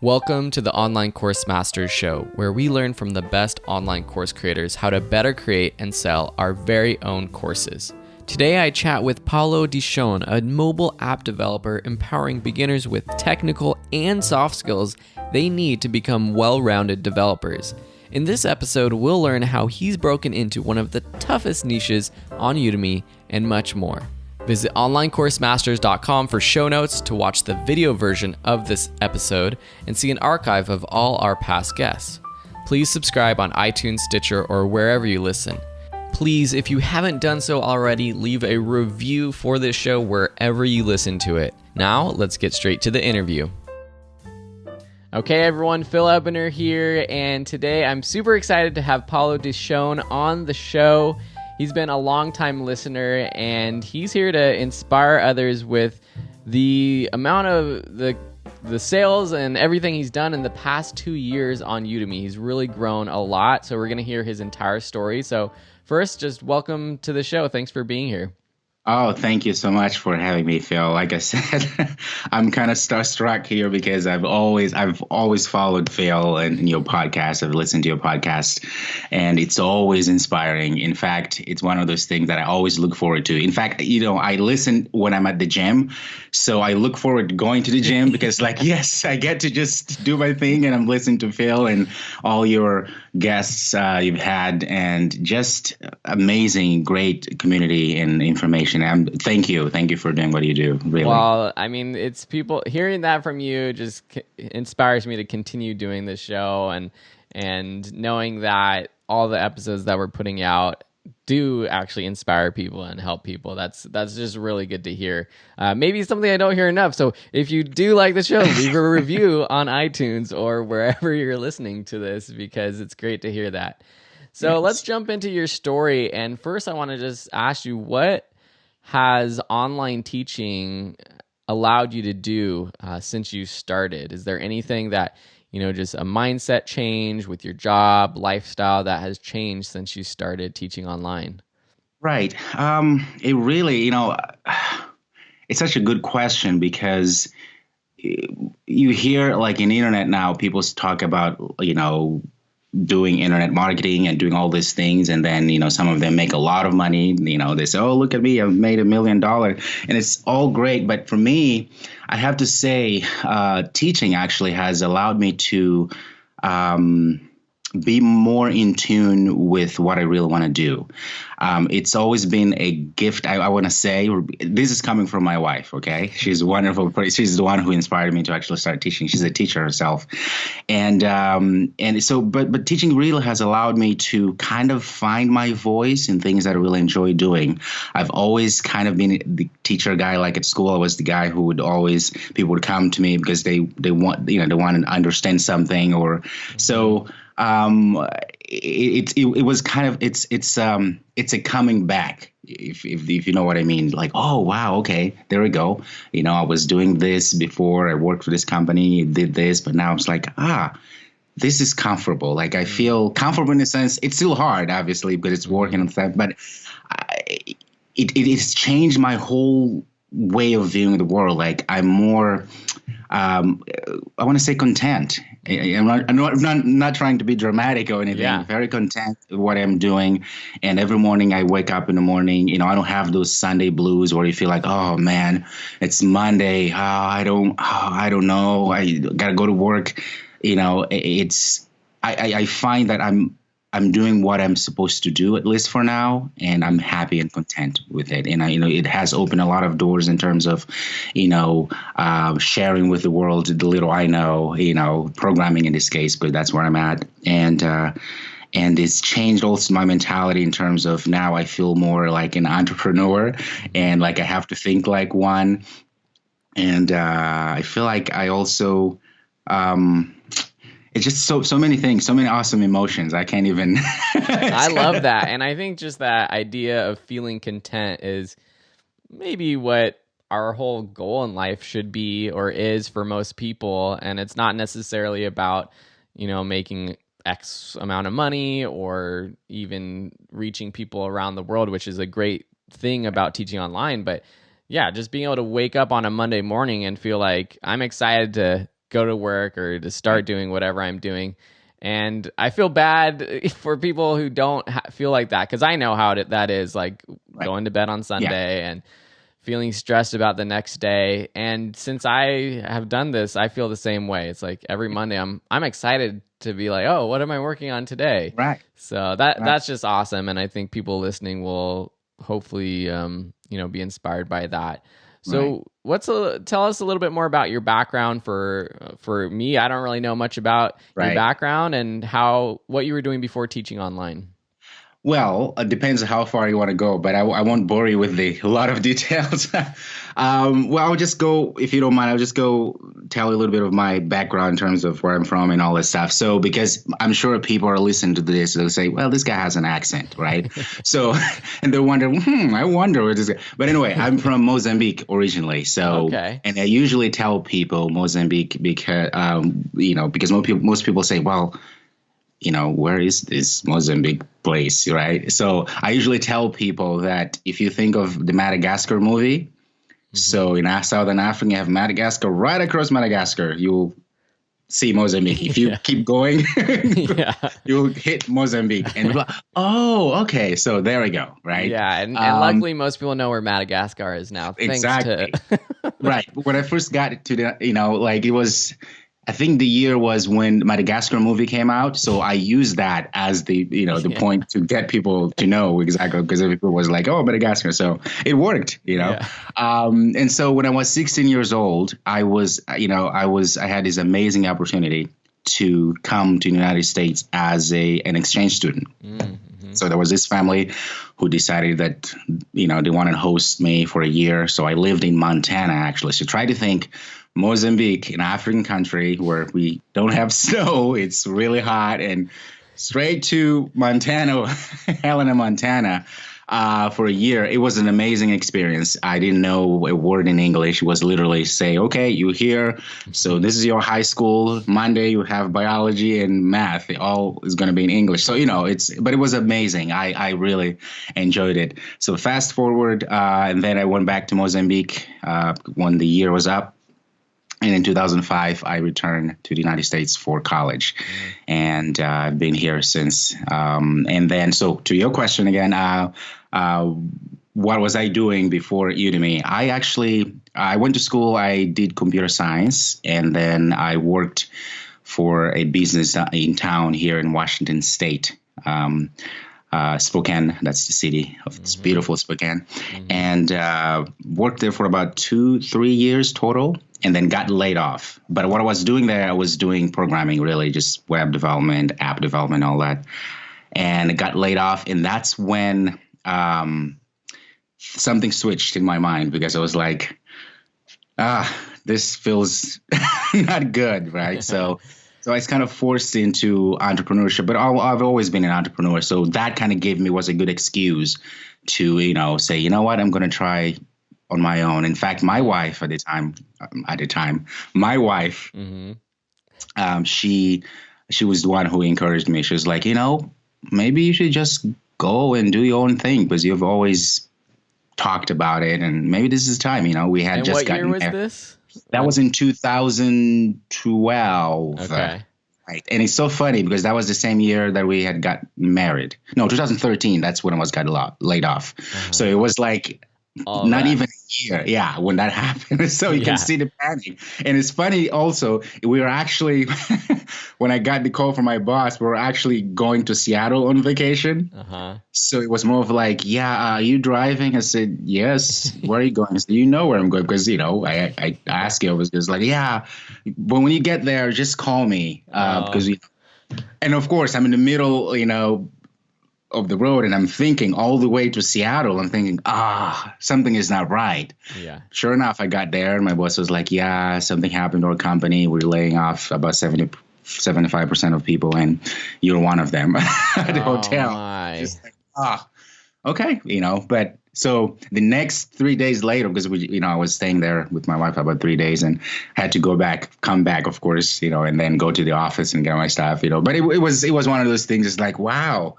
Welcome to the Online Course Masters Show, where we learn from the best online course creators how to better create and sell our very own courses. Today I chat with Paulo Dichone, a mobile app developer empowering beginners with technical and soft skills they need to become well-rounded developers. In this episode, we'll learn how he's broken into one of the toughest niches on Udemy and much more. Visit onlinecoursemasters.com for show notes to watch the video version of this episode and see an archive of all our past guests. Please subscribe on iTunes, Stitcher, or wherever you listen. Please, if you haven't done so already, leave a review for this show wherever you listen to it. Now, let's get straight to the interview. Okay, everyone, Phil Ebener here, and today I'm super excited to have Paulo Dichone on the show. He's been a long-time listener, and he's here to inspire others with the amount of the sales and everything he's done in the past 2 years on Udemy. He's really grown a lot, so we're going to hear his entire story. So first, just welcome to the show. Thanks for being here. Oh, thank you so much for having me, Phil. Like I said, I'm kind of starstruck here because I've always followed Phil and your podcast. I've listened to your podcast, and it's always inspiring. In fact, it's one of those things that I always look forward to. In fact, I listen when I'm at the gym, so I look forward to going to the gym because, yes, I get to just do my thing, and I'm listening to Phil and all your guests you've had, and just amazing, great community and information. Thank you for doing what you do. Really. Well, I mean, it's people hearing that from you just inspires me to continue doing this show, and knowing that all the episodes that we're putting out do actually inspire people and help people. That's just really good to hear. Maybe something I don't hear enough. So if you do like the show, leave a review on iTunes or wherever you're listening to this, because it's great to hear that. So Let's jump into your story. And first I want to just ask you, what has online teaching allowed you to do since you started? Is there anything that, just a mindset change with your job, lifestyle that has changed since you started teaching online? Right. It really, it's such a good question because you hear like in internet now, people talk about, doing internet marketing and doing all these things. And then, some of them make a lot of money. They say, oh, look at me, I've made $1 million. And it's all great. But for me, I have to say, teaching actually has allowed me to be more in tune with what I really want to do. It's always been a gift. I want to say this is coming from my wife. Okay, she's wonderful. She's the one who inspired me to actually start teaching. She's a teacher herself, and so but teaching really has allowed me to kind of find my voice in things that I really enjoy doing. I've always kind of been the teacher guy. Like at school, I was the guy who would always, people would come to me because they want they want to understand something, or so. It was kind of it's a coming back, if you know what I mean. Like, oh wow, okay, there we go. I was doing this before. I worked for this company, did this, but now it's like, this is comfortable. Like I feel comfortable in a sense. It's still hard, obviously, because it's working on that. But it's changed my whole way of viewing the world. Like I'm more, I want to say content. I'm not trying to be dramatic or anything. Yeah. Very content with what I'm doing. And every morning I wake up in the morning, I don't have those Sunday blues where you feel like, oh man, it's Monday. I don't know. I got to go to work. I find that I'm doing what I'm supposed to do, at least for now, and I'm happy and content with it. And it has opened a lot of doors in terms of, sharing with the world the little I know, programming in this case, but that's where I'm at. And it's changed also my mentality in terms of now I feel more like an entrepreneur and like I have to think like one. And I feel like I also, it's just so many things, so many awesome emotions. I can't even. I love that. And I think just that idea of feeling content is maybe what our whole goal in life should be or is for most people. And it's not necessarily about, making X amount of money or even reaching people around the world, which is a great thing about teaching online. But yeah, just being able to wake up on a Monday morning and feel like I'm excited to go to work or to start doing whatever I'm doing. And I feel bad for people who don't feel like that, because I know how that is, like going to bed on Sunday and feeling stressed about the next day. And since I have done this, I feel the same way. It's like every Monday I'm excited to be like, oh, what am I working on today? Right. So that's just awesome. And I think people listening will hopefully be inspired by that. So tell us a little bit more about your background. For me, I don't really know much about your background and what you were doing before teaching online. Well, it depends on how far you want to go, but I won't bore you with a lot of details. Well, I'll just go, if you don't mind, I'll just go tell you a little bit of my background in terms of where I'm from and all that stuff. So, because I'm sure people are listening to this, they'll say, well, this guy has an accent, right? So, and they're wondering, I wonder what this guy. But anyway, I'm from Mozambique originally. So, and I usually tell people Mozambique because, because most people say, well, where is this Mozambique place, right? So I usually tell people that if you think of the Madagascar movie, so in Southern Africa, you have Madagascar. Right across Madagascar, you'll see Mozambique. If you keep going, you'll hit Mozambique. And like, oh, okay, so there we go, right? Yeah, and luckily most people know where Madagascar is now. Exactly. Right. When I first got to it was... I think the year was when Madagascar movie came out, so I used that as the point to get people to know exactly, because people was like, "Oh, Madagascar," so it worked, And so when I was 16 years old, I had this amazing opportunity to come to the United States as an exchange student. Mm-hmm. So there was this family who decided that they wanted to host me for a year. So I lived in Montana, actually. So try to think. Mozambique, an African country where we don't have snow, it's really hot, and straight to Montana, Helena, Montana, for a year. It was an amazing experience. I didn't know a word in English. It was literally say, okay, you're here. So this is your high school. Monday you have biology and math. It all is going to be in English. So, but it was amazing. I really enjoyed it. So fast forward, and then I went back to Mozambique when the year was up. And in 2005, I returned to the United States for college, and I've been here since. And then, so to your question again, what was I doing before Udemy? I went to school. I did computer science, and then I worked for a business in town here in Washington State. Spokane, that's the city of this beautiful Spokane, and worked there for about 2-3 years total, and then got laid off. But what I was doing there, I was doing programming, really, just web development, app development, all that, and got laid off. And that's when something switched in my mind, because I was like, this feels not good, right? So I was kind of forced into entrepreneurship, but I've always been an entrepreneur. So that kind of was a good excuse to, say, you know what, I'm going to try on my own. In fact, my wife at the time, she was the one who encouraged me. She was like, maybe you should just go and do your own thing, because you've always talked about it, and maybe this is time. We had and just gotten there. What year was this? That was in 2012. Okay. Right. And it's so funny because that was the same year that we had got married. No, 2013. That's when I was got laid off. So it was like not even a year. Yeah, when that happened. So you can see the panic. And it's funny also, we were actually, when I got the call from my boss, we were actually going to Seattle on vacation. So it was more of like, are you driving? I said, yes. Where are you going? I said, you know where I'm going? Because, I asked you, I was just like, but when you get there, just call me. Because, and of course, I'm in the middle, of the road, and I'm thinking all the way to Seattle. I'm thinking, something is not right. Yeah. Sure enough, I got there, and my boss was like, something happened to our company. We're laying off about 75% of people, and you're one of them at the hotel. Just like, okay, But so the next 3 days later, because I was staying there with my wife about 3 days, and had to come back, of course, and then go to the office and get my stuff, But it was one of those things. It's like, wow.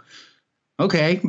Okay.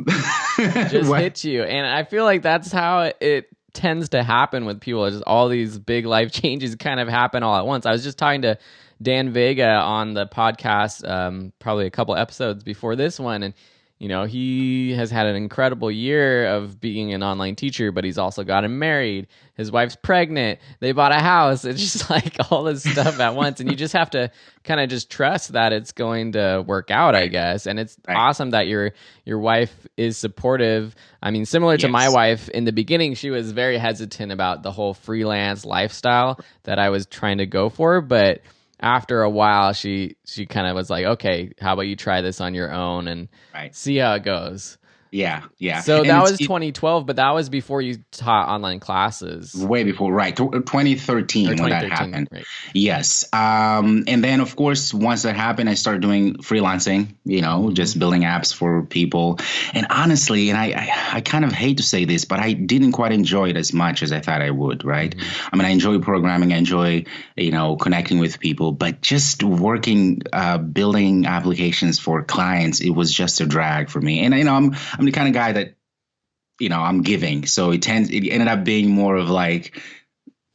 Just hit you. And I feel like that's how it tends to happen with people. It's just all these big life changes kind of happen all at once. I was just talking to Dan Vega on the podcast, probably a couple episodes before this one, and he has had an incredible year of being an online teacher, but he's also gotten married. His wife's pregnant. They bought a house. It's just like all this stuff at once. And you just have to kind of just trust that it's going to work out, I guess. And it's awesome that your wife is supportive. I mean, similar to my wife, in the beginning, she was very hesitant about the whole freelance lifestyle that I was trying to go for. But after a while, she kind of was like, okay, how about you try this on your own and see how it goes. Yeah. So that was 2012, but that was before you taught online classes. Way before, right. 2013 when that happened. Right. Yes. And then, of course, once that happened, I started doing freelancing, just building apps for people. And honestly, and I kind of hate to say this, but I didn't quite enjoy it as much as I thought I would, right? I mean, I enjoy programming. I enjoy, connecting with people. But just working, building applications for clients, it was just a drag for me. And, I'm the kind of guy that, I'm giving. So it ended up being more of like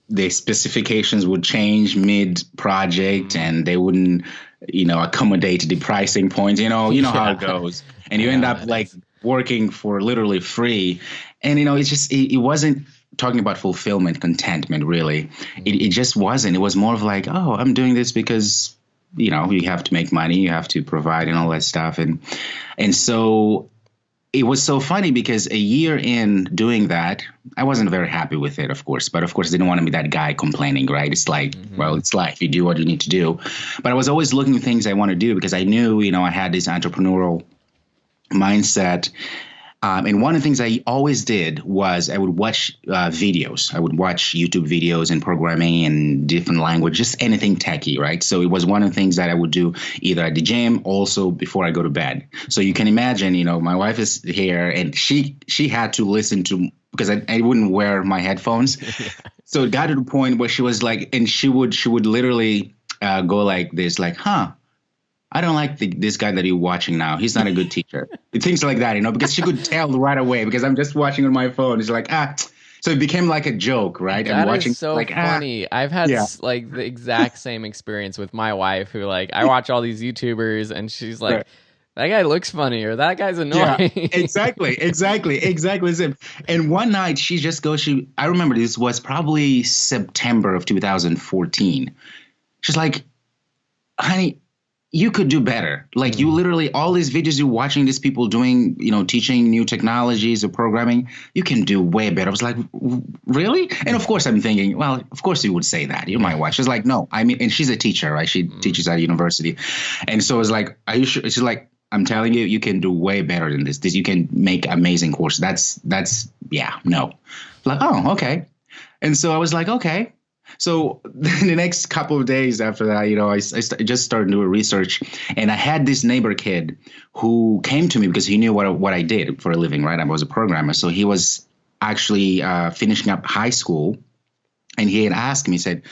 the specifications would change mid-project and they wouldn't, accommodate the pricing points, how it goes. And you end up like working for literally free. And, it's just, it wasn't talking about fulfillment, contentment, really. It just wasn't. It was more of like, oh, I'm doing this because, you have to make money, you have to provide and all that stuff. And so it was so funny because a year in doing that, I wasn't very happy with it, of course. But of course, I didn't want to be that guy complaining, right? It's like, well, it's life. You do what you need to do. But I was always looking at things I want to do because I knew, I had this entrepreneurial mindset. And one of the things I always did was I would watch videos. I would watch YouTube videos and programming and different language, just anything techie, right? So it was one of the things that I would do either at the gym, also before I go to bed. So you can imagine, my wife is here and she had to listen to, because I wouldn't wear my headphones. So it got to the point where she was like, and she would literally go like this, like, I don't like this guy that you're watching now. He's not a good teacher. Things like that, because she could tell right away because I'm just watching on my phone. It's like, So it became like a joke, right? That is so funny. I've had like the exact same experience with my wife who I watch all these YouTubers and she's like, that guy looks funny or that guy's annoying. Yeah, exactly. And one night she just goes, I remember this was probably September of 2014. She's like, honey, you could do better. Like you literally, all these videos you're watching these people doing, teaching new technologies or programming, you can do way better. I was like, really? And of course I'm thinking, well, of course you would say that. You might watch. She's like, no, and she's a teacher, right? She teaches at a university. And so it's like, are you sure? She's like, I'm telling you, you can do way better than this. You can make amazing course. No. Like, oh, okay. And so I was like, okay. So the next couple of days after that, I just started doing research, and I had this neighbor kid who came to me because he knew what I did for a living, right? I was a programmer. So he was actually finishing up high school, and he had asked me, he said,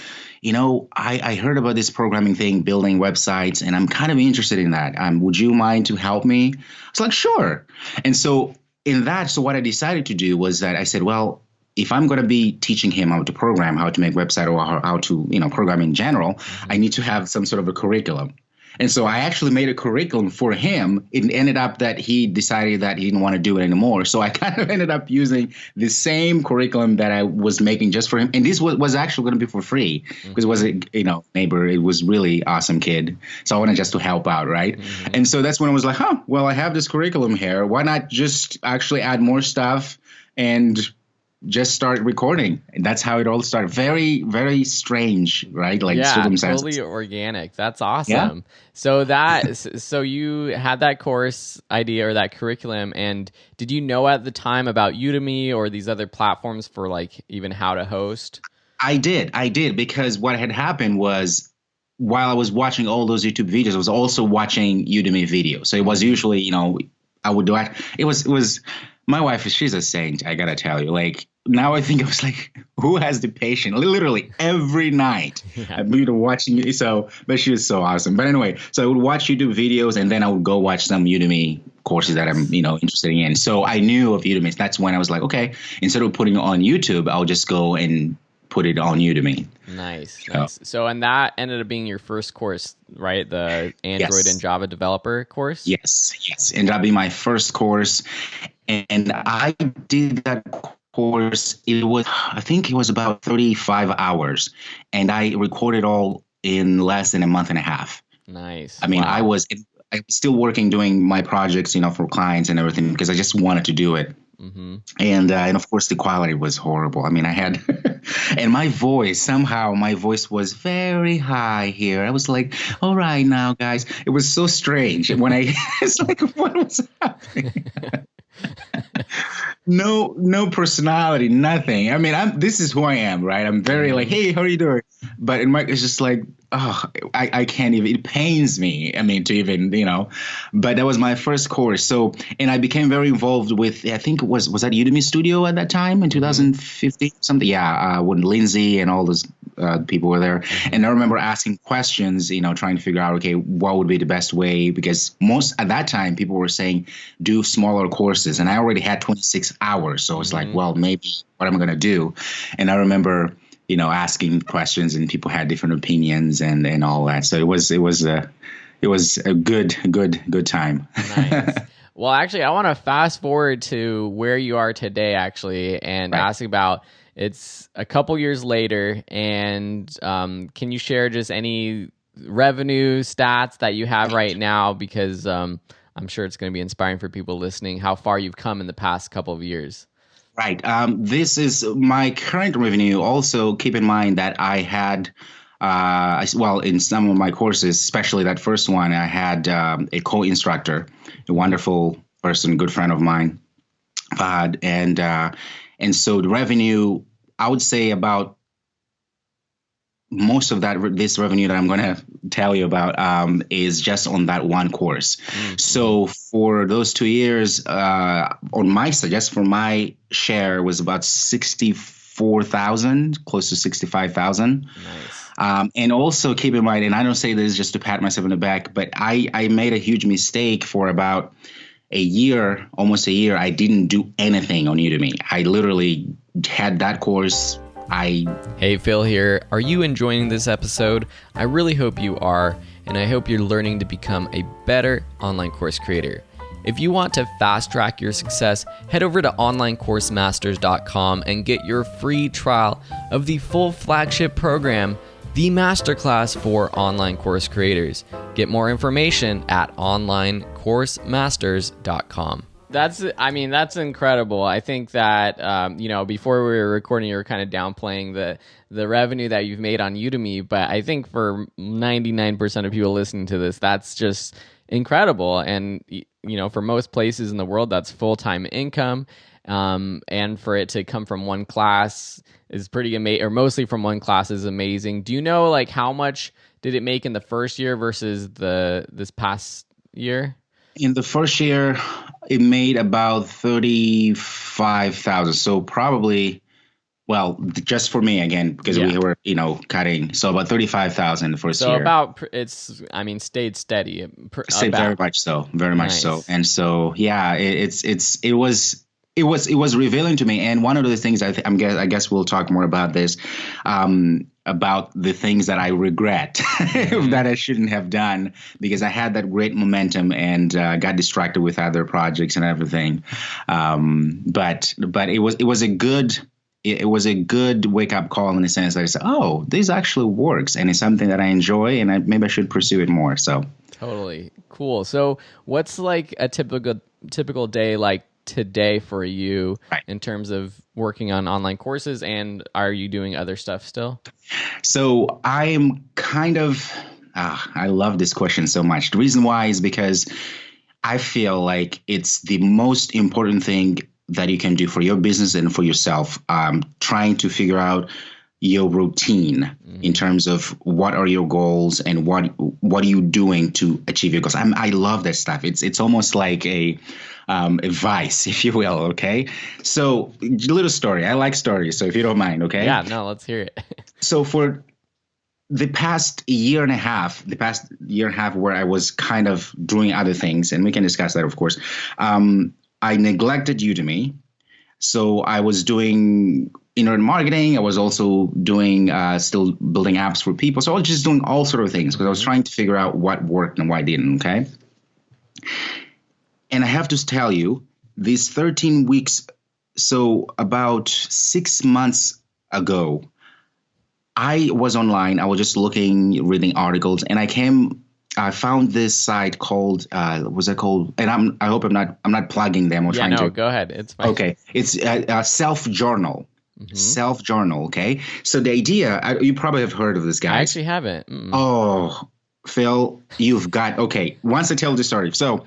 I heard about this programming thing, building websites, and I'm kind of interested in that. Would you mind to help me? I was like, sure. And so what I decided to do was that I said, well, if I'm going to be teaching him how to program, how to make website, or how to, program in general, I need to have some sort of a curriculum. And so I actually made a curriculum for him. It ended up that he decided that he didn't want to do it anymore. So I kind of ended up using the same curriculum that I was making just for him. And this was actually going to be for free because it was a neighbor. It was really awesome kid. So I wanted just to help out, right? And so that's when I was like, well, I have this curriculum here. Why not just actually add more stuff and just start recording? And that's how it all started. Very, very strange, right? Like circumstances. Totally organic. That's awesome. Yeah. So you had that course idea or that curriculum, and did you know at the time about Udemy or these other platforms for even how to host? I did because what had happened was while I was watching all those YouTube videos, I was also watching Udemy videos. So it was usually, I would do it. It was my wife, she's a saint, I gotta tell you. now I think I was like, who has the patience? Literally every night Yeah. I'm watching it. So, but she was so awesome. But anyway, so I would watch YouTube videos and then I would go watch some Udemy courses that I'm, Nice. interested in. So I knew of Udemy. That's when I was like, okay, instead of putting it on YouTube, I'll just go and put it on Udemy. Nice, So, nice. So, and that ended up being your first course, right? The Android and yes, Java developer course? yes. And that'd be my first course. And I did that course. I think it was about 35 hours. And I recorded all in less than a month and a half. Nice. I mean, Wow. I was still working, doing my projects, for clients and everything because I just wanted to do it. Mm-hmm. And of course the quality was horrible. I mean, I had, and my voice was very high here. I was like, all right now, guys. It was so strange when I, it's like, what was happening? No personality, nothing. I mean, this is who I am, right? I'm very like, Mm-hmm. hey, how are you doing? But in my, it's just like, oh, I can't even. It pains me. I mean, to even, But that was my first course. So, and I became very involved with. I think it was that Udemy Studio at that time in Mm-hmm. 2015 something. Yeah, when Lindsay and all those people were there, Mm-hmm. and I remember asking questions. Trying to figure out, okay, what would be the best way? Because most at that time people were saying do smaller courses, and I already had 26 hours, so it's like, Mm-hmm. well, maybe what am I going to do? And I remember asking questions and people had different opinions and all that. So it was a good time. Nice. Well, actually, I want to fast forward to where you are today, actually, and Right. ask about it's a couple years later. And can you share just any revenue stats that you have right now? Because I'm sure it's going to be inspiring for people listening how far you've come in the past couple of years. Right. This is my current revenue. Also, keep in mind that I had, well, in some of my courses, especially that first one, I had a co-instructor, a wonderful person, good friend of mine, and so the revenue, I would say about most of that this revenue that I'm going to tell you about is just on that one course. Mm-hmm. So for those 2 years, on my side, just for my share was about 64,000, close to 65,000. Nice. And also keep in mind, and I don't say this just to pat myself on the back, but I made a huge mistake for about a year, almost a year. I didn't do anything on Udemy. I literally had that course. Hey, Phil here. Are you enjoying this episode? I really hope you are, and I hope you're learning to become a better online course creator. If you want to fast track your success, head over to onlinecoursemasters.com and get your free trial of the full flagship program, the Masterclass for Online Course Creators. Get more information at onlinecoursemasters.com. That's incredible. I think that, before we were recording, you were kind of downplaying the revenue that you've made on Udemy. But I think for 99% of people listening to this, that's just incredible. And, for most places in the world, that's full-time income. And for it to come from one class is pretty amazing, or mostly from one class is amazing. Do you know, like, how much did it make in the first year versus this past year? In the first year, it made about 35,000. So probably, well, just for me again, because Yeah. we were, cutting. So about 35,000 the first So year. stayed steady. Say very much so, very much so. Nice. And so, yeah, it was revealing to me. And one of the things I guess we'll talk more about this, about the things that I regret Mm-hmm. that I shouldn't have done because I had that great momentum and got distracted with other projects and everything. But it was a good wake up call in the sense that I said, oh, this actually works and it's something that I enjoy and maybe I should pursue it more. So. Totally cool. So, what's like a typical day like today for you Right. in terms of working on online courses, and are you doing other stuff still? So I am kind of, I love this question so much. The reason why is because I feel like it's the most important thing that you can do for your business and for yourself. Trying to figure out your routine in terms of what are your goals and what are you doing to achieve your goals. I love that stuff. It's almost like a vice, if you will. Okay, so little story. I like stories, so if you don't mind, okay. Yeah, no, let's hear it. So for the past year and a half, where I was kind of doing other things, and we can discuss that, of course, I neglected Udemy. So I was doing internet marketing. I was also doing still building apps for people. So I was just doing all sort of things because I was trying to figure out what worked and what didn't. Okay. And I have to tell you, these 13 weeks, so about 6 months ago, I was online. I was just reading articles, and I found this site called, what's it called? And I hope I'm not plugging them or trying to. Go ahead. It's fine. Okay. It's a self-journal. Self-journal. Okay. So the idea, you probably have heard of this, guys. I actually haven't. Oh, Phil, okay. Once I tell the story. So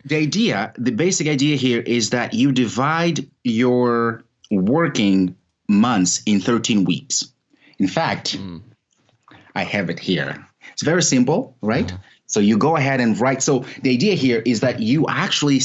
the basic idea here is that you divide your working months in 13 weeks. In fact, I have it here. It's very simple, right? So you go ahead and write. So the idea here is that you actually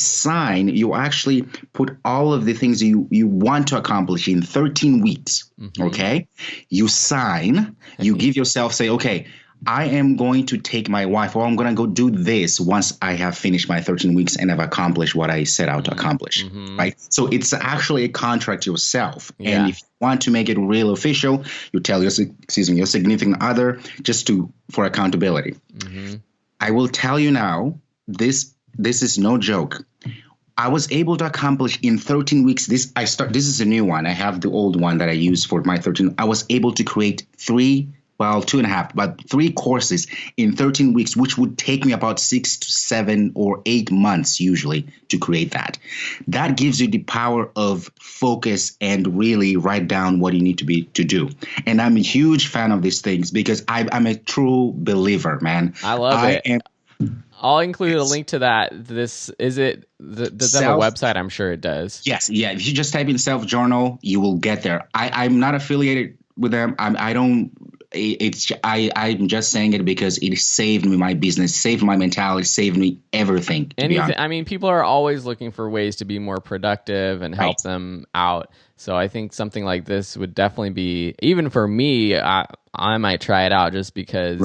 put all of the things you want to accomplish in 13 weeks, okay? You sign, you give yourself, say, okay, I am going to take my wife, or I'm going to go do this once I have finished my 13 weeks and have accomplished what I set out to accomplish, right? So it's actually a contract yourself. Yeah. And if you want to make it real official, you tell your significant other for accountability. I will tell you now, this is no joke. I was able to accomplish in 13 weeks. This is a new one. I have the old one that I use for my 13. I was able to create 3 courses in 13 weeks, which would take me about 6 to 7 or 8 months usually to create that. That gives you the power of focus and really write down what you need to do. And I'm a huge fan of these things because I'm a true believer, man. I love it. I'll include a link to that. Does it have a website? I'm sure it does. Yes. Yeah. If you just type in self-journal, you will get there. I'm not affiliated with them. I'm just saying it because it saved me my business, saved my mentality, saved me everything. I mean, people are always looking for ways to be more productive and help them out. So I think something like this would definitely be, even for me, I might try it out just because,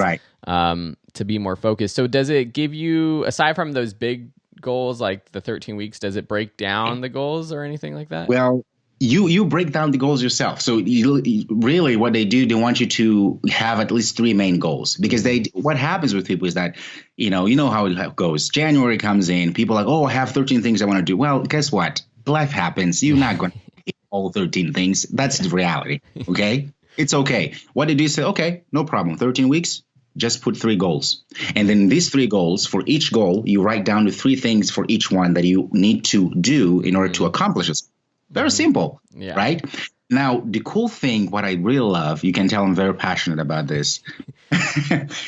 to be more focused. So does it give you, aside from those big goals, like the 13 weeks, does it break down the goals or anything like that? Well, you break down the goals yourself. So really what they do, they want you to have at least 3 main goals, because what happens with people is that, you know how it goes. January comes in, people are like, oh, I have 13 things I want to do. Well, guess what? Life happens. You're not going to do all 13 things. That's the reality. Okay. It's okay. What they do is say, okay, no problem. 13 weeks. Just put 3 goals. And then these 3 goals, for each goal, you write down the 3 things for each one that you need to do in order to accomplish it. Very simple, right? Now, the cool thing, what I really love, you can tell I'm very passionate about this,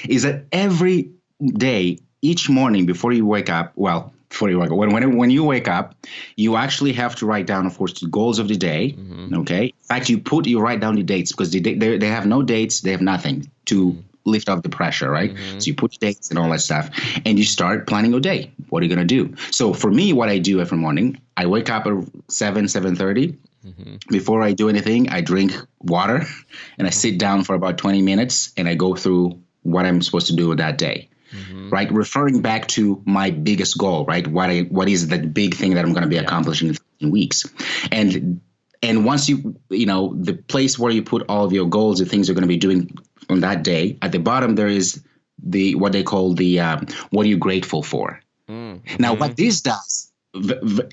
is that every day, each morning before you wake up, when you wake up, you actually have to write down, of course, the goals of the day, okay? In fact, you write down the dates, because they have no dates, they have nothing to lift off the pressure, right? So you put dates and all that stuff, and you start planning your day. What are you going to do? So for me, what I do every morning, I wake up at 7:30. Before I do anything, I drink water, and I sit down for about 20 minutes, and I go through what I'm supposed to do that day, right? Referring back to my biggest goal, right? What is that big thing that I'm going to be accomplishing in 15 weeks? And once the place where you put all of your goals, the things you're going to be doing on that day, at the bottom there is what they call the what are you grateful for? Now, what this does,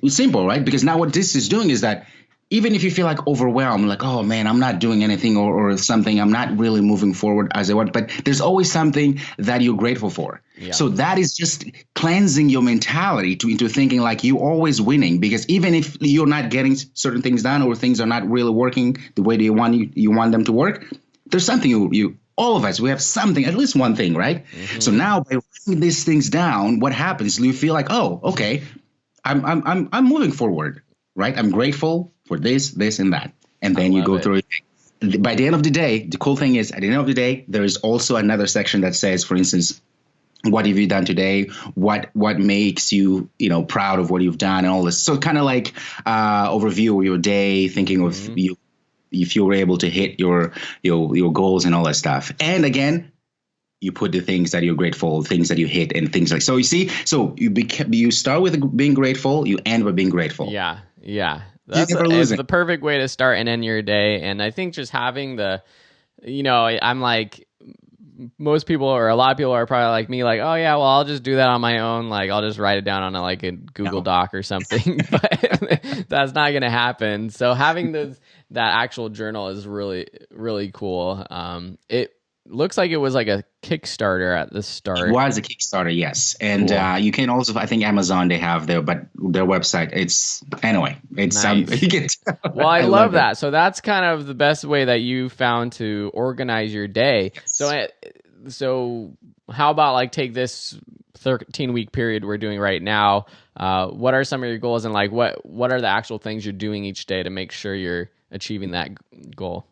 simple, right? Because now what this is doing is that even if you feel like overwhelmed, like, oh man, I'm not doing anything or something, I'm not really moving forward as I want, but there's always something that you're grateful for. Yeah. So that is just cleansing your mentality into thinking like you're always winning, because even if you're not getting certain things done or things are not really working the way you want them to work, there's something all of us, we have something, at least one thing, right? So now by writing these things down, what happens? You feel like, oh, okay, I'm moving forward, right? I'm grateful for this, and that. And then you go through it. by the end of the day, the cool thing is at the end of the day, there is also another section that says, for instance, what have you done today? What makes you, proud of what you've done and all this. So kind of like overview of your day, thinking of you if you were able to hit your goals and all that stuff. And again, you put the things that you're grateful, things that you hit, and things like so. You see, so you start with being grateful, you end with being grateful. Yeah. It's The perfect way to start and end your day. And I think just having I'm like, most people or a lot of people are probably like me, like, oh yeah, well, I'll just do that on my own. Like, I'll just write it down on a Google Doc or something, but that's not going to happen. So having that actual journal is really, really cool. It looks like it was like a Kickstarter at the start. It was a Kickstarter, yes. And cool. You can also, I think Amazon, they have their website. It's nice. Well, I love that. So that's kind of the best way that you found to organize your day. Yes. So how about like take this 13-week period we're doing right now? What are some of your goals, and like what are the actual things you're doing each day to make sure you're achieving that goal?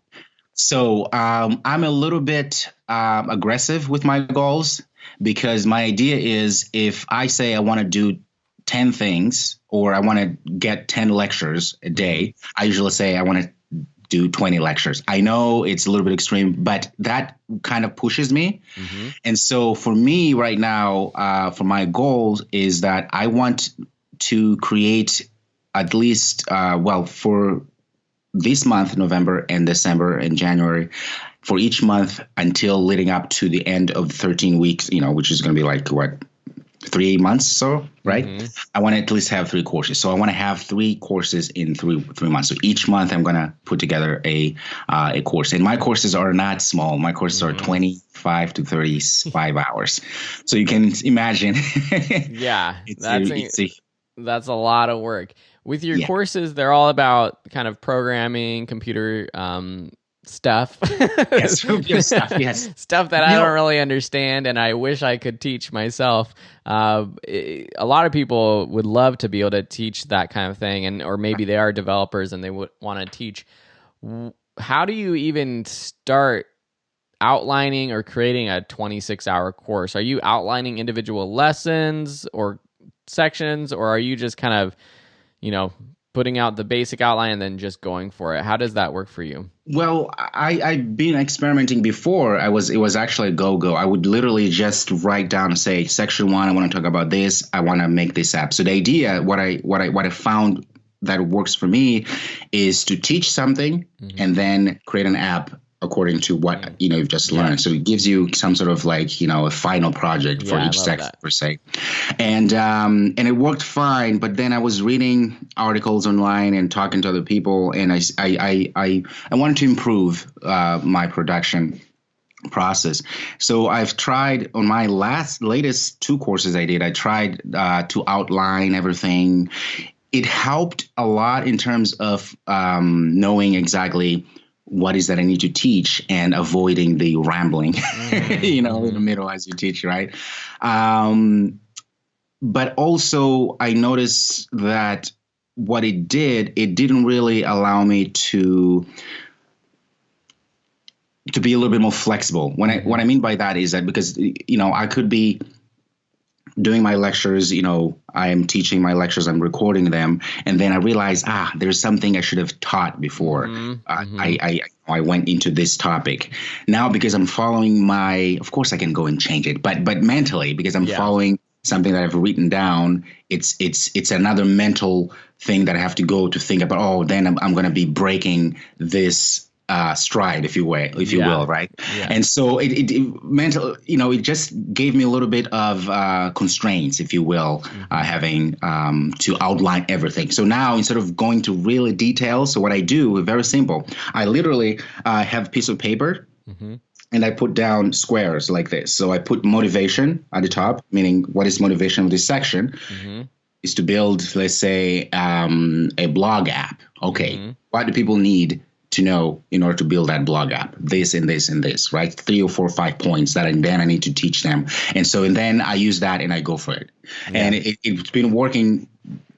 So I'm a little bit aggressive with my goals, because my idea is if I say I want to do 10 things or I want to get 10 lectures a day, I usually say I want to do 20 lectures. I know it's a little bit extreme, but that kind of pushes me. Mm-hmm. And so for me right now, for my goals is that I want to create at least, for this month, November and December and January, for each month until leading up to the end of 13 weeks, which is going to be like 3 months or so, right? Mm-hmm. I want to at least have 3 courses. So I want to have 3 courses in three months. So each month I'm going to put together a course. And my courses are not small. My courses are 25 to 35 hours. So you can imagine. Yeah, that's a lot of work. With your courses, they're all about kind of programming, computer stuff. Yes, stuff, yes. Stuff that I don't really understand, and I wish I could teach myself. A lot of people would love to be able to teach that kind of thing, or maybe they are developers and they would want to teach. How do you even start outlining or creating a 26-hour course? Are you outlining individual lessons or sections, or are you just kind of putting out the basic outline and then just going for it? How does that work for you? Well, I've been experimenting before. It was actually a go. I would literally just write down and say, section 1, I want to talk about this. I want to make this app. So the idea, what I found that works for me is to teach something and then create an app according to what you've just learned. So it gives you some sort of a final project for each section per se. And it worked fine, but then I was reading articles online and talking to other people, and I wanted to improve my production process. So I've tried on my latest 2 courses I did, I tried to outline everything. It helped a lot in terms of knowing exactly what is that I need to teach and avoiding the rambling, in the middle as you teach, right? But also I noticed that what it didn't really allow me to be a little bit more flexible. What I mean by that is that because, I could be doing my lectures, I am teaching my lectures, I'm recording them, and then I realize, there's something I should have taught before. I went into this topic. Now, because I'm following of course I can go and change it, but mentally, because I'm following something that I've written down, it's another mental thing that I have to go to think about. Then I'm going to be breaking this stride, if you will, right? Yeah. And so it just gave me a little bit of constraints, if you will, having to outline everything. So now instead of going to really details, so what I do, very simple, I literally have a piece of paper and I put down squares like this. So I put motivation at the top, meaning what is motivation of this section, is to build, let's say, a blog app. Okay, what do people need to know in order to build that blog app? This and this and this, right? 3 or 4 or 5 points that then I need to teach them. And then I use that and I go for it. Yeah. And it's been working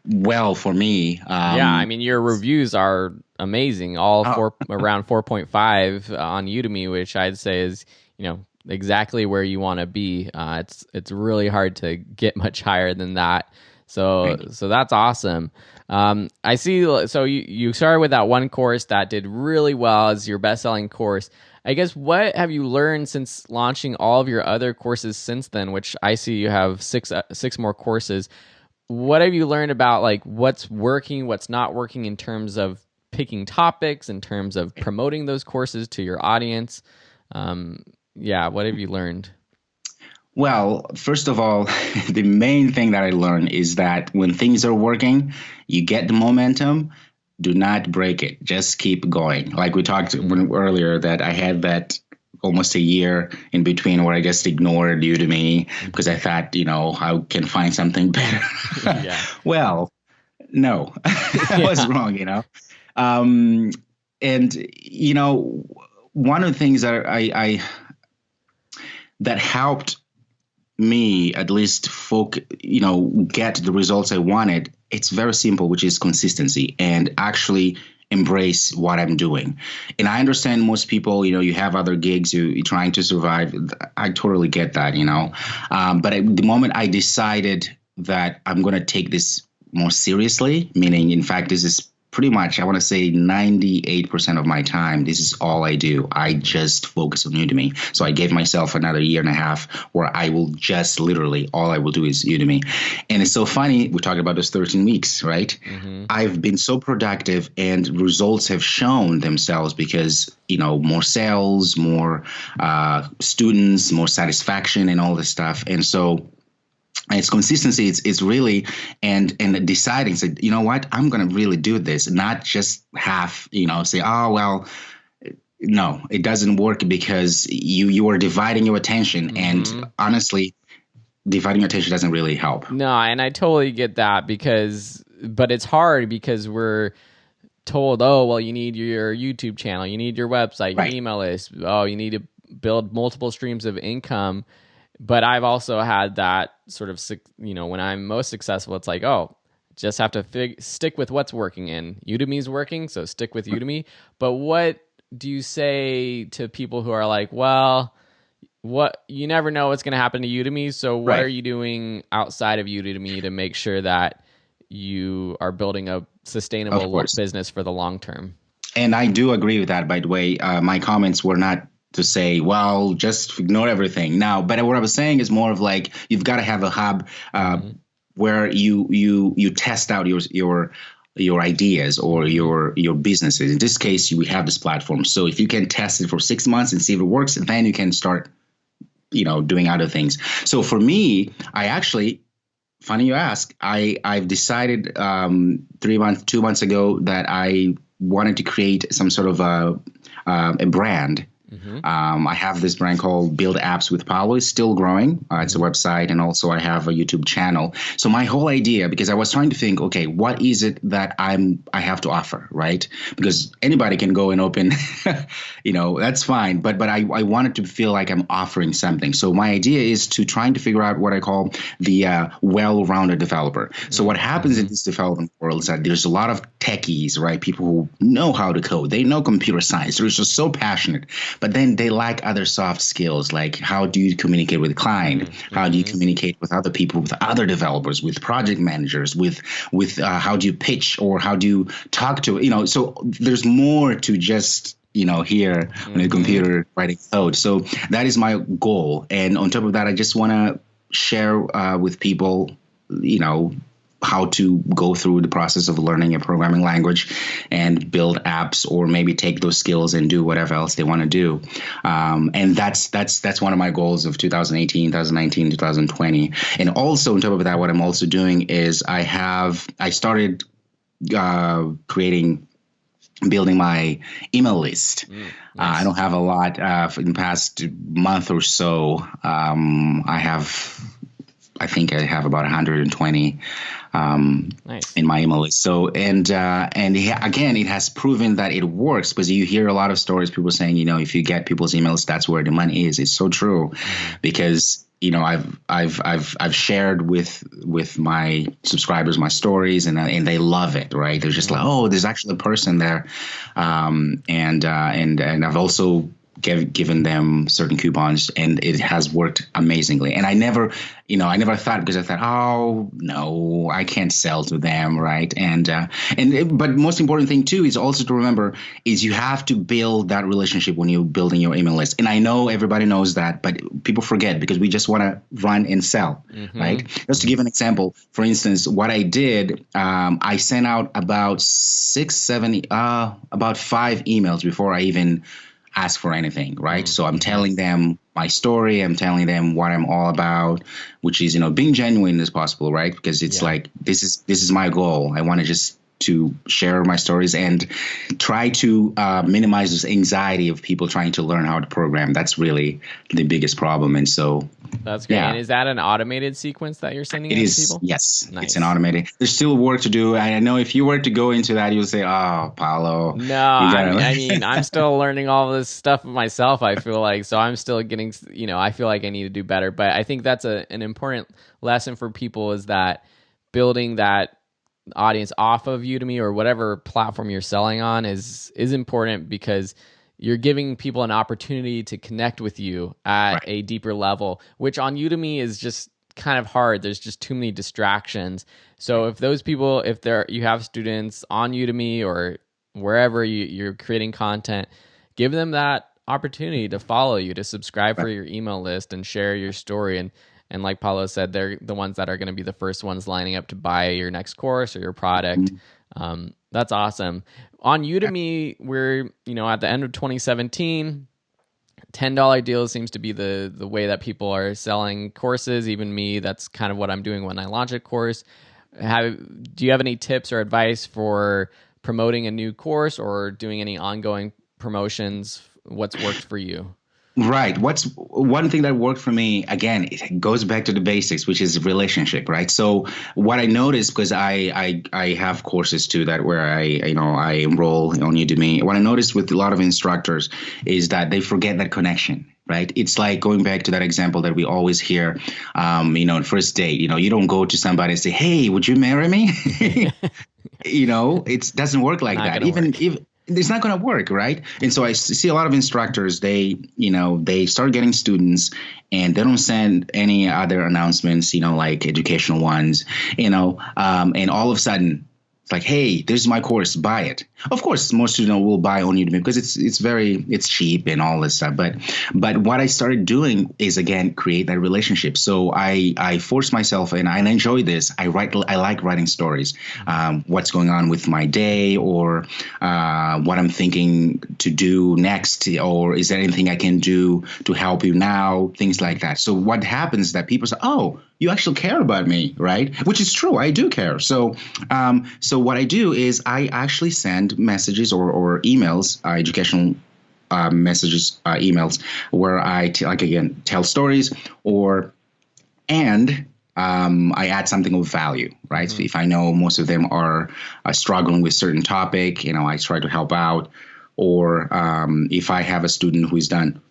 well for me. I mean, your reviews are amazing. All Oh, around 4.5 on Udemy, which I'd say is, exactly where you want to be. It's really hard to get much higher than that. So thank you. so that's awesome. I see. So you started with that one course that did really well as your best-selling course. I guess, what have you learned since launching all of your other courses since then? Which I see you have six more courses. What have you learned about like what's working, what's not working in terms of picking topics, in terms of promoting those courses to your audience? Yeah, what have you learned? Well, first of all, the main thing that I learned is that when things are working, you get the momentum. Do not break it. Just keep going. Like we talked earlier, that I had that almost a year in between where I just ignored Udemy because I thought, I can find something better. Yeah. Well, no, I was wrong. Um, and one of the things that I that helped me at least get the results I wanted, it's very simple, which is consistency and actually embrace what I'm doing. And I understand most people, you have other gigs, you're trying to survive. I totally get that, but at the moment I decided that I'm going to take this more seriously, meaning, in fact, this is pretty much, I want to say 98% of my time, this is all I do. I just focus on Udemy. So I gave myself another year and a half where I will just literally, all I will do is Udemy. And it's so funny, we talked about those 13 weeks, right? Mm-hmm. I've been so productive and results have shown themselves because, more sales, more students, more satisfaction and all this stuff. And so it's consistency. It's really and deciding, say, you know what, I'm going to really do this, not just half, say, oh, well, no, it doesn't work because you are dividing your attention. Mm-hmm. And honestly, dividing your attention doesn't really help. No, and I totally get that but it's hard because we're told, oh, well, you need your YouTube channel, you need your website, your email list. Oh, you need to build multiple streams of income. But I've also had that sort of, when I'm most successful, it's like, oh, just have to stick with what's working. And Udemy's working, so stick with Udemy. But what do you say to people who are like, well, you never know what's going to happen to Udemy, so what are you doing outside of Udemy to make sure that you are building a sustainable business for the long term? And I do agree with that, by the way. My comments were not to say, well, just ignore everything now. But what I was saying is more of like, you've got to have a hub where you test out your ideas or your businesses. In this case, we have this platform. So if you can test it for 6 months and see if it works, then you can start, doing other things. So for me, I actually, funny you ask, I've decided 2 months ago that I wanted to create some sort of a brand. Mm-hmm. I have this brand called Build Apps with Paulo. It's still growing. It's a website, and also I have a YouTube channel. So my whole idea, because I was trying to think, okay, what is it that I have to offer, right? Because anybody can go and open, that's fine. But I wanted to feel like I'm offering something. So my idea is to trying to figure out what I call the well-rounded developer. Mm-hmm. So what happens in this development world is that there's a lot of techies, right? People who know how to code. They know computer science. They're just so passionate. But then they lack other soft skills, like how do you communicate with the client? Mm-hmm. How do you communicate with other people, with other developers, with project managers, with how do you pitch or how do you talk to, so there's more to just, here on the computer writing code. So that is my goal. And on top of that, I just want to share with people, how to go through the process of learning a programming language and build apps, or maybe take those skills and do whatever else they want to do. And that's one of my goals of 2018, 2019, 2020. And also on top of that, what I'm also doing is I started building my email list. Nice. I don't have a lot in the past month or so. I think I have about 120 nice. In my email list. So, again, it has proven that it works, because you hear a lot of stories, people saying, if you get people's emails, that's where the money is. It's so true, because I've shared with my subscribers my stories, and they love it, right? They're just like, oh, there's actually a person there, and I've also given them certain coupons, and it has worked amazingly. And I never thought, because I thought, oh no, I can't sell to them, right? But most important thing too is also to remember is you have to build that relationship when you're building your email list. And I know everybody knows that, but people forget because we just want to run and sell, right? Just to give an example, for instance, what I did, I sent out about 5 emails before I even ask for anything, right? So I'm telling them my story. I'm telling them what I'm all about, which is, being genuine as possible, right? Because it's like, this is my goal. I want to just to share my stories and try to minimize this anxiety of people trying to learn how to program. That's really the biggest problem. And so that's great. Yeah. And is that an automated sequence that you're sending out to people? Yes. Nice. It's an automated. There's still work to do. I know if you were to go into that, you'll say, oh, Paulo. No, I mean, I'm still learning all this stuff myself, I feel like. So I'm still getting, I feel like I need to do better. But I think that's an important lesson for people, is that building that audience off of Udemy or whatever platform you're selling on is important, because you're giving people an opportunity to connect with you at a deeper level, which on Udemy is just kind of hard. There's just too many distractions. So if those people, you have students on Udemy or wherever you're creating content, give them that opportunity to follow you, to subscribe for your email list and share your story. And like Paulo said, they're the ones that are going to be the first ones lining up to buy your next course or your product. That's awesome. On Udemy, we're at the end of 2017. $10 deals seems to be the way that people are selling courses. Even me, that's kind of what I'm doing when I launch a course. Do you have any tips or advice for promoting a new course or doing any ongoing promotions? What's worked for you? Right. What's one thing that worked for me, again, it goes back to the basics, which is relationship, right? So what I noticed, because I have courses too that where I enroll on Udemy. What I noticed with a lot of instructors is that they forget that connection. Right. It's like going back to that example that we always hear, first date, you don't go to somebody and say, hey, would you marry me? It doesn't work like that. Even it's not going to work, right? And so I see a lot of instructors, they start getting students and they don't send any other announcements, like educational ones, and all of a sudden it's like, hey, this is my course, buy it. Of course, most students will buy on Udemy because it's cheap and all this stuff. But what I started doing is, again, create that relationship. So I force myself, and I enjoy this. I like writing stories, what's going on with my day, or what I'm thinking to do next, or is there anything I can do to help you now, things like that. So what happens is that people say, oh, you actually care about me, right? Which is true. I do care. So what I do is I actually send messages or emails, educational messages, emails, where I tell stories, and I add something of value, right? So if I know most of them are struggling with certain topic, I try to help out. Or if I have a student who's done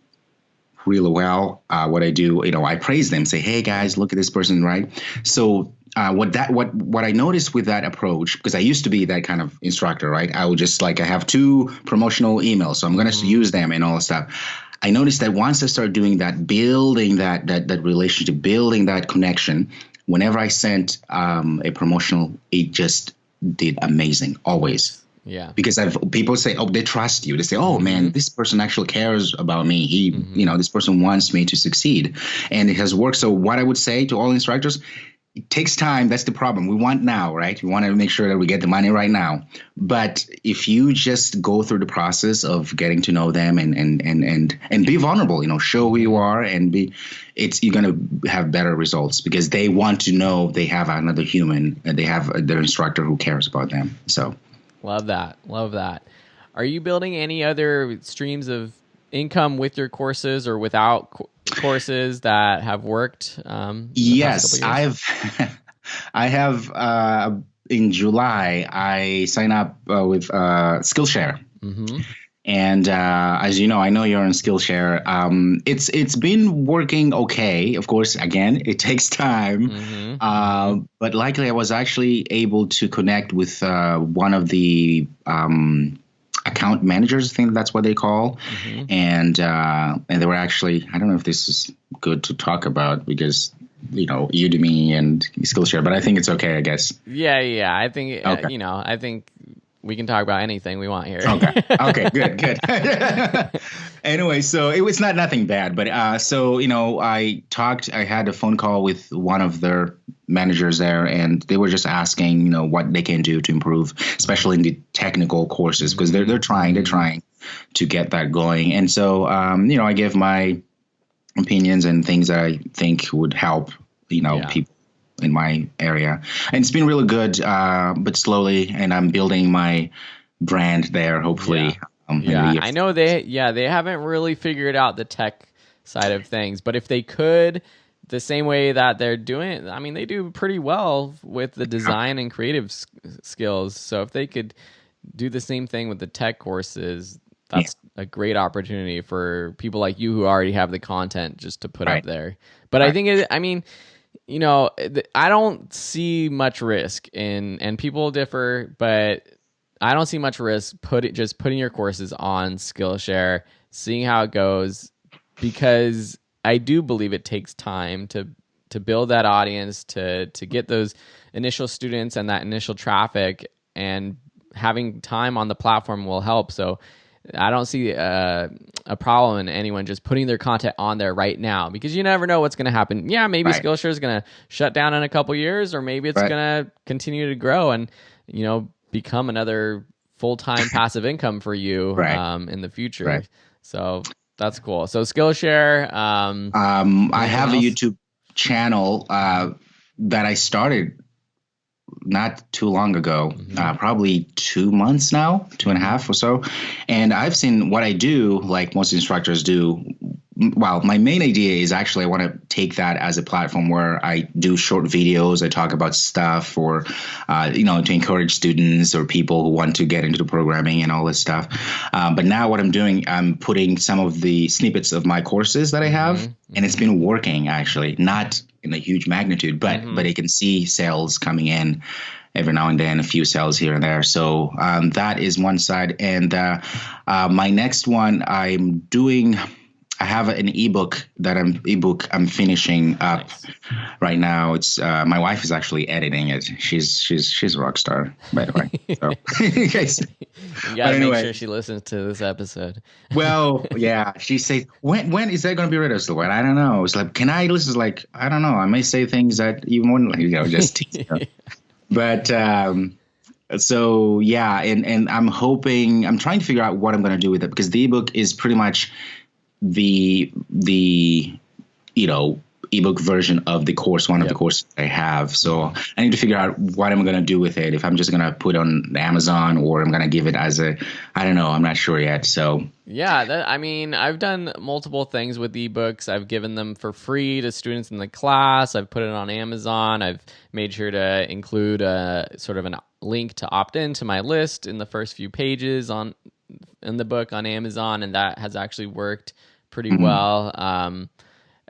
really well, what I do, I praise them, say, hey guys, look at this person, right? So what I noticed with that approach, because I used to be that kind of instructor, right? I would just I have 2 promotional emails, so I'm going to use them and all that stuff. I noticed that once I started doing that, building that relationship, building that connection, whenever I sent a promotional, it just did amazing, always. Yeah. Because people say, oh, they trust you. They say, oh, man, this person actually cares about me. He, this person wants me to succeed. And it has worked. So what I would say to all instructors, it takes time. That's the problem. We want now, right? We want to make sure that we get the money right now. But if you just go through the process of getting to know them and be vulnerable, show who you are, and you're going to have better results, because they want to know they have another human, and they have their instructor who cares about them. So. Love that. Are you building any other streams of income with your courses or without courses that have worked? Yes, I have. In July, I signed up with Skillshare. And as you know, I know you're on Skillshare. It's been working okay. Of course, again, it takes time. But likely, I was actually able to connect with one of the account managers. I think that's what they call. And they were actually. I don't know if this is good to talk about because Udemy and Skillshare, but I think it's okay. I guess. Yeah. I think Okay. I think we can talk about anything we want here. Okay. Good. Anyway, so it was nothing bad, but I had a phone call with one of their managers there, and they were just asking, what they can do to improve, especially in the technical courses, because they're trying to get that going. And so, I give my opinions and things that I think would help, people in my area. And it's been really good, but slowly, and I'm building my brand there, hopefully. I know they haven't really figured out the tech side of things, but if they could, the same way that they're doing, I mean, they do pretty well with the design and creative skills. So if they could do the same thing with the tech courses, that's a great opportunity for people like you who already have the content just to put up there. But I think I don't see much risk and people differ, but I don't see much risk just putting your courses on Skillshare, seeing how it goes, because I do believe it takes time to build that audience, to get those initial students and that initial traffic, and having time on the platform will help. So I don't see a problem in anyone just putting their content on there right now, because you never know what's going to happen. Yeah, maybe Skillshare is going to shut down in a couple years, or maybe it's going to continue to grow and become another full-time passive income for you in the future. So that's cool. So Skillshare. I have a YouTube channel that I started not too long ago, probably 2 months now, 2.5 or so. And I've seen what I do, like most instructors do. Well, my main idea is actually I want to take that as a platform where I do short videos. I talk about stuff or, to encourage students or people who want to get into the programming and all this stuff. But now what I'm doing, I'm putting some of the snippets of my courses that I have, and it's been working actually, not in a huge magnitude, but I can see sales coming in every now and then, a few sales here and there. So that is one side. And my next one, I have an ebook I'm finishing up right now. It's my wife is actually editing it. She's a rock star, by the way. So, you gotta make sure she listens to this episode. Well, yeah, she said, when is that going to be ready? I was like, I don't know. It's like, can I listen? Like, I don't know. I may say things that you won't, just. But so yeah, and I'm trying to figure out what I'm going to do with it, because the ebook is pretty much the ebook version of the course, one of the courses I have. So I need to figure out what I'm going to do with it. If I'm just going to put it on Amazon, or I'm going to give it as I don't know. I'm not sure yet. So yeah, I've done multiple things with ebooks. I've given them for free to students in the class. I've put it on Amazon. I've made sure to include a sort of a link to opt in to my list in the first few pages in the book on Amazon, and that has actually worked pretty well.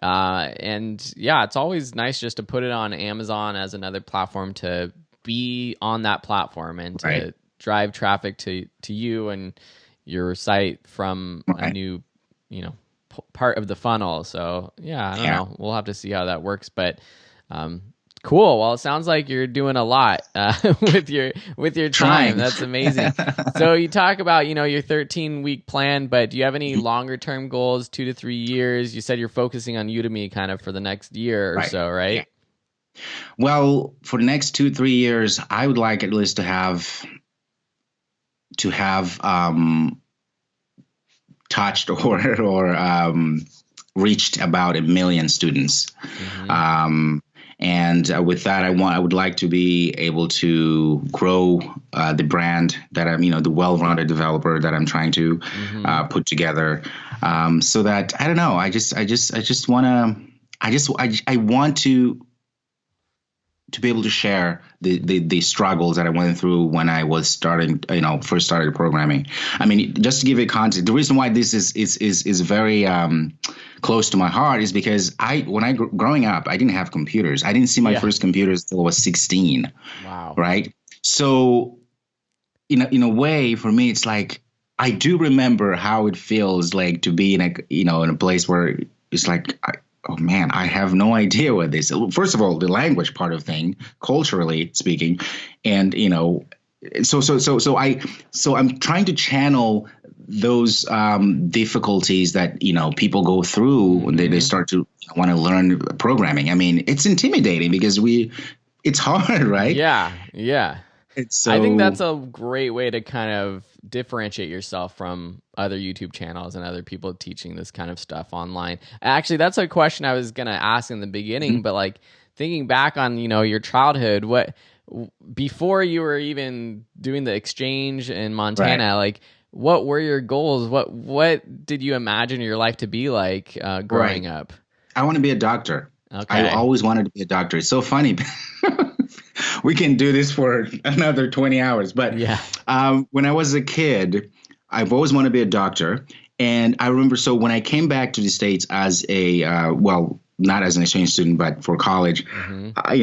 And yeah, it's always nice just to put it on Amazon as another platform to be on that platform and to drive traffic to you and your site from a new, part of the funnel. So yeah, I don't know. We'll have to see how that works, but, cool. Well, it sounds like you're doing a lot with your time. That's amazing. So you talk about, your 13-week plan, but do you have any longer term goals, 2 to 3 years? You said you're focusing on Udemy kind of for the next year or so, right? Yeah. Well, for the next 2-3 years, I would like at least to have touched or reached about 1 million students. And with that, I would like to be able to grow the brand that I'm, the well-rounded developer that I'm trying to put together. So that, I don't know, I want to to be able to share the struggles that I went through when I was starting, first started programming. I mean, just to give it context, the reason why this is very close to my heart is because growing up, I didn't have computers. I didn't see my first computers until I was 16. Wow. Right. So in a way, for me, it's like I do remember how it feels like to be in a place where it's like, oh man, I have no idea what this. First of all, the language part of thing, culturally speaking, and so I'm trying to channel those difficulties that people go through when they start to want to learn programming. I mean, it's intimidating because it's hard, right? Yeah. I think that's a great way to kind of differentiate yourself from other YouTube channels and other people teaching this kind of stuff online. Actually, that's a question I was going to ask in the beginning, but like thinking back on, your childhood, before you were even doing the exchange in Montana, like what were your goals? What did you imagine your life to be like growing up? I want to be a doctor. Okay. I always wanted to be a doctor. It's so funny. We can do this for another 20 hours. But when I was a kid, I've always wanted to be a doctor. And I remember, so when I came back to the States as not as an exchange student, but for college, I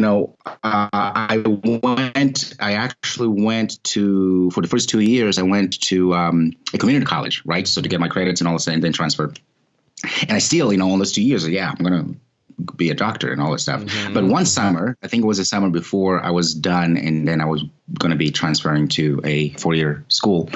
actually went to, for the first 2 years, I went to a community college, right? So to get my credits and all this, and then transfer. And I still, all those 2 years, I'm going to be a doctor and all that stuff. But one summer, I think it was the summer before I was done, and then I was going to be transferring to a 4-year school.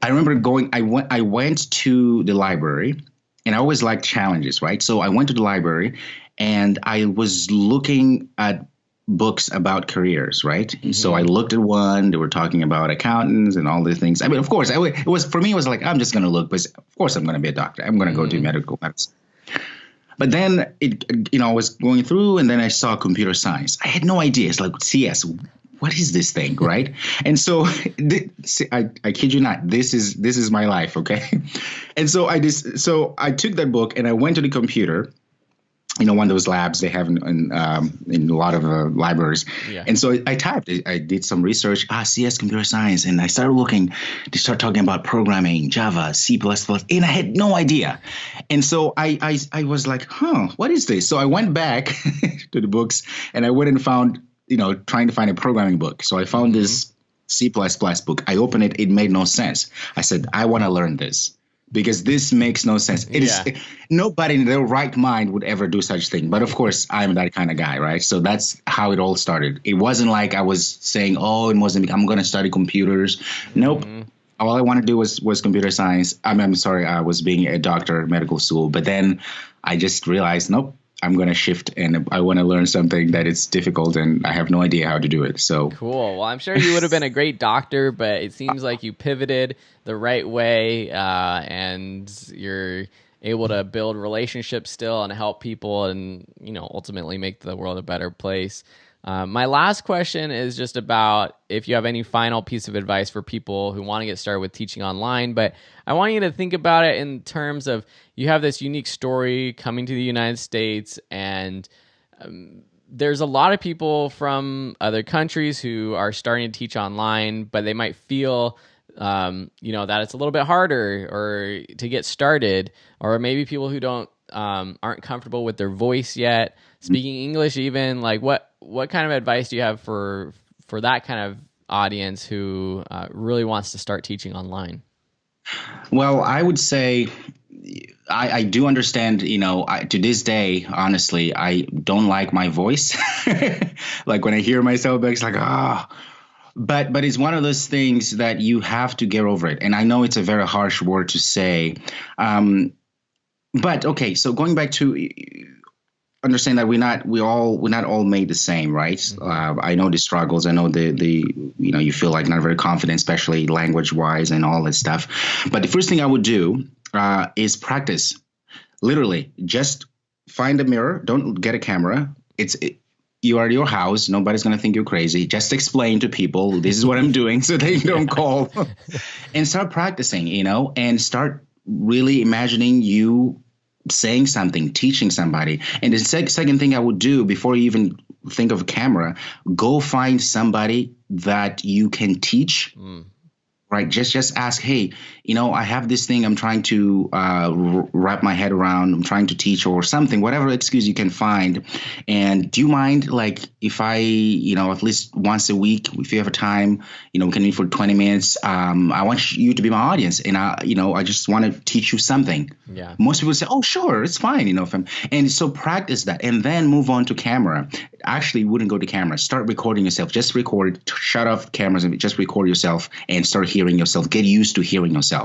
I remember I went to the library, and I always liked challenges, right? So I went to the library and I was looking at books about careers, right? So I looked at one, they were talking about accountants and all these things. I mean, of course, it was like, I'm just going to look, but of course I'm going to be a doctor. I'm going to go do medical medicine. But then I was going through, and then I saw computer science. I had no idea. It's like CS. What is this thing, right? And so I kid you not, this is my life, okay? And so I took that book and I went to the computer, one of those labs they have in a lot of libraries. Yeah. And so I typed, I did some research, CS, computer science, and I started looking. They start talking about programming, Java, C++, and I had no idea. And so I was like, what is this? So I went back to the books and I went and found, trying to find a programming book. So I found this C++ book. I opened it. It made no sense. I said, I want to learn this, because this makes no sense. Nobody in their right mind would ever do such thing. But of course, I'm that kind of guy, right? So that's how it all started. It wasn't like I was saying, I'm going to study computers. Nope. All I wanted to do was computer science. I'm sorry, I was being a doctor at medical school. But then I just realized, nope, I'm going to shift, and I want to learn something that is difficult, and I have no idea how to do it. So cool. Well, I'm sure you would have been a great doctor, but it seems like you pivoted the right way, and you're able to build relationships still and help people, and ultimately make the world a better place. My last question is just about if you have any final piece of advice for people who want to get started with teaching online. But I want you to think about it in terms of, you have this unique story coming to the United States, and there's a lot of people from other countries who are starting to teach online, but they might feel that it's a little bit harder or to get started, or maybe people who aren't comfortable with their voice yet, speaking English even. Like what kind of advice do you have for that kind of audience who really wants to start teaching online? Well, I would say I do understand, to this day, honestly, I don't like my voice. Like when I hear myself back, it's like, but it's one of those things that you have to get over it. And I know it's a very harsh word to say. But okay, so going back to understand that we're not all made the same, right? I know the struggles. I know the you feel like not very confident, especially language wise and all that stuff. But the first thing I would do is practice. Literally, just find a mirror. Don't get a camera. You are at your house. Nobody's going to think you're crazy. Just explain to people, this is what I'm doing, so they don't call. And start practicing, and start really imagining you saying something, teaching somebody. And the second thing I would do before you even think of camera, go find somebody that you can teach. Right. Just ask, hey, I have this thing I'm trying to wrap my head around. I'm trying to teach or something, whatever excuse you can find. And do you mind, like, if I, at least once a week, if you have a time, we can meet for 20 minutes. I want you to be my audience. And I just want to teach you something. Yeah. Most people say, oh, sure, it's fine. And so practice that and then move on to camera. Actually, wouldn't go to camera. Start recording yourself. Just record. Shut off cameras and just record yourself and start hearing yourself. Get used to hearing yourself.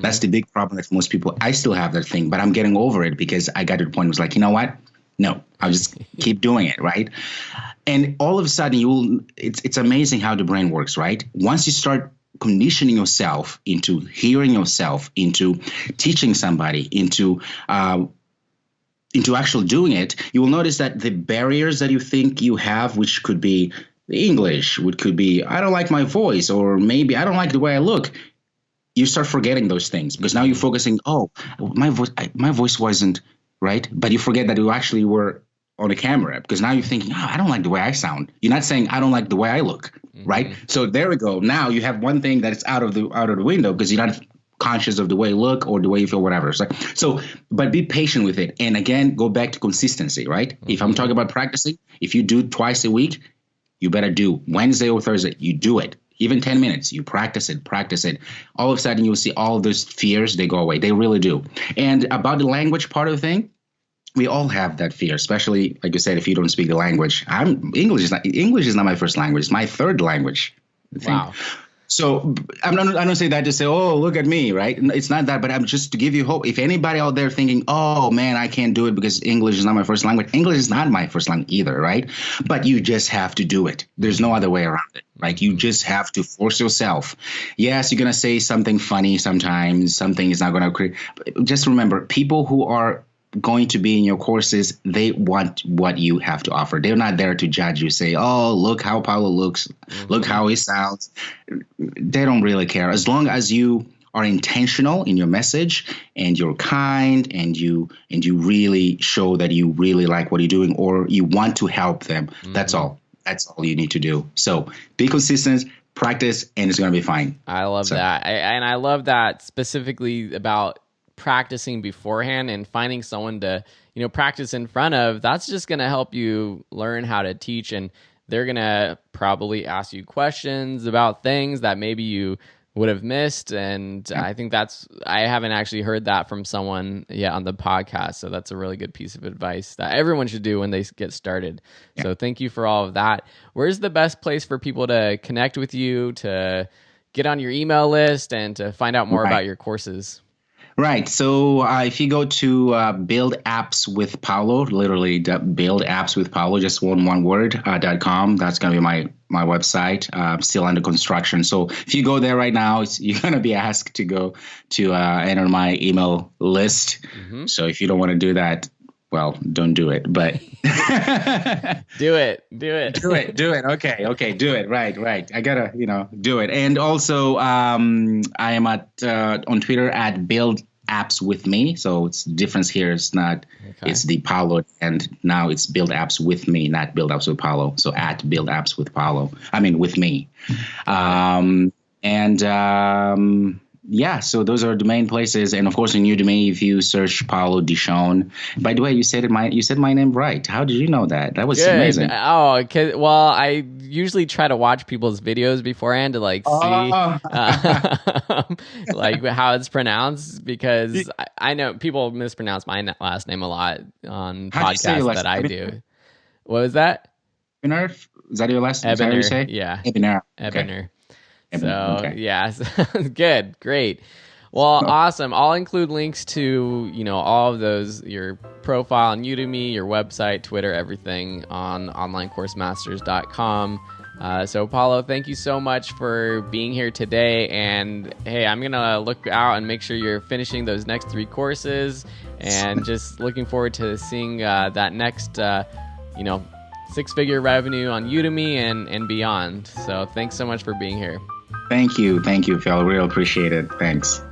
That's the big problem that most people, I still have that thing, but I'm getting over it because I got to the point where it's like, you know what? No, I'll just keep doing it, right? And all of a sudden, it's amazing how the brain works, right? Once you start conditioning yourself into hearing yourself, into teaching somebody, into actually doing it, you will notice that the barriers that you think you have, which could be English, which could be, I don't like my voice, or maybe I don't like the way I look, you start forgetting those things because now you're focusing, oh, my voice wasn't right, but you forget that you actually were on a camera because now you're thinking, oh, I don't like the way I sound. You're not saying I don't like the way I look, right? So there we go. Now you have one thing that is out of the window because you're not conscious of the way you look or the way you feel, whatever. So, but be patient with it. And again, go back to consistency, right? If I'm talking about practicing, if you do twice a week, you better do Wednesday or Thursday. You do it. Even 10 minutes, you practice it. All of a sudden, you'll see all of those fears, they go away. They really do. And about the language part of the thing, we all have that fear, especially, like you said, if you don't speak the language. English is not my first language. It's my third language. Wow. So I don't say that to say, oh, look at me, right? It's not that, but I'm just to give you hope. If anybody out there thinking, oh, man, I can't do it because English is not my first language. English is not my first language either, right? But you just have to do it. There's no other way around it, right? You just have to force yourself. Yes, you're going to say something funny sometimes. Something is not going to create. Just remember, people who are going to be in your courses, they want what you have to offer. They're not there to judge you, say, oh, look how Paulo looks, look how he sounds. They don't really care. As long as you are intentional in your message and you're kind and you really show that you really like what you're doing or you want to help them, that's all. That's all you need to do. So be consistent, practice, and it's going to be fine. I love that. I love that specifically about practicing beforehand and finding someone to, practice in front of. That's just going to help you learn how to teach, and they're going to probably ask you questions about things that maybe you would have missed. And I think I haven't actually heard that from someone yet on the podcast. So that's a really good piece of advice that everyone should do when they get started. Yeah. So thank you for all of that. Where's the best place for people to connect with you, to get on your email list, and to find out more about your courses? Right. So if you go to Build Apps with Paulo, literally Build Apps with Paulo, just one word, .com, that's going to be my website, still under construction. So if you go there right now, you're going to be asked to go to enter my email list. So if you don't want to do that, well, don't do it, but do it. Okay. Do it. Right. I gotta, do it. And also, I am on Twitter at Build Apps with Me. So it's the difference here. It's not, it's the Paulo, and now it's Build Apps with Me, not Build Apps with Paulo. So at Build Apps with Paulo, with me. Yeah, so those are the main places, and of course in Udemy, if you search Paulo Dichone. By the way, you said my name right. How did you know that? That was amazing. Oh, well, I usually try to watch people's videos beforehand to see how it's pronounced, because I know people mispronounce my last name a lot on podcasts that I do. What was that? Ebener? Is that your last name? Is that how you say? Yeah. Ebener. Ebener. So yeah, good, great. Well, awesome. I'll include links to, all of those, your profile on Udemy, your website, Twitter, everything on onlinecoursemasters.com. So Paulo, thank you so much for being here today. And hey, I'm going to look out and make sure you're finishing those next 3 courses, and just looking forward to seeing that next, 6-figure revenue on Udemy and beyond. So thanks so much for being here. Thank you, Phil. Really appreciate it. Thanks.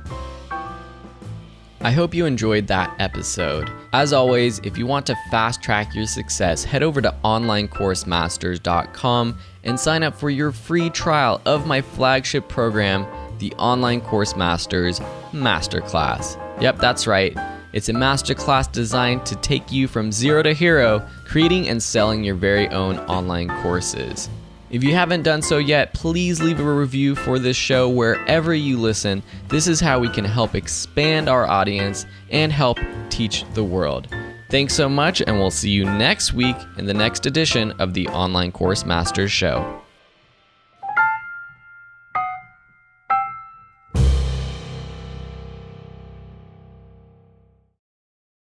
I hope you enjoyed that episode. As always, if you want to fast track your success, head over to onlinecoursemasters.com and sign up for your free trial of my flagship program, the Online Course Masters Masterclass. Yep, that's right. It's a masterclass designed to take you from zero to hero, creating and selling your very own online courses. If you haven't done so yet, please leave a review for this show wherever you listen. This is how we can help expand our audience and help teach the world. Thanks so much, and we'll see you next week in the next edition of the Online Course Masters Show.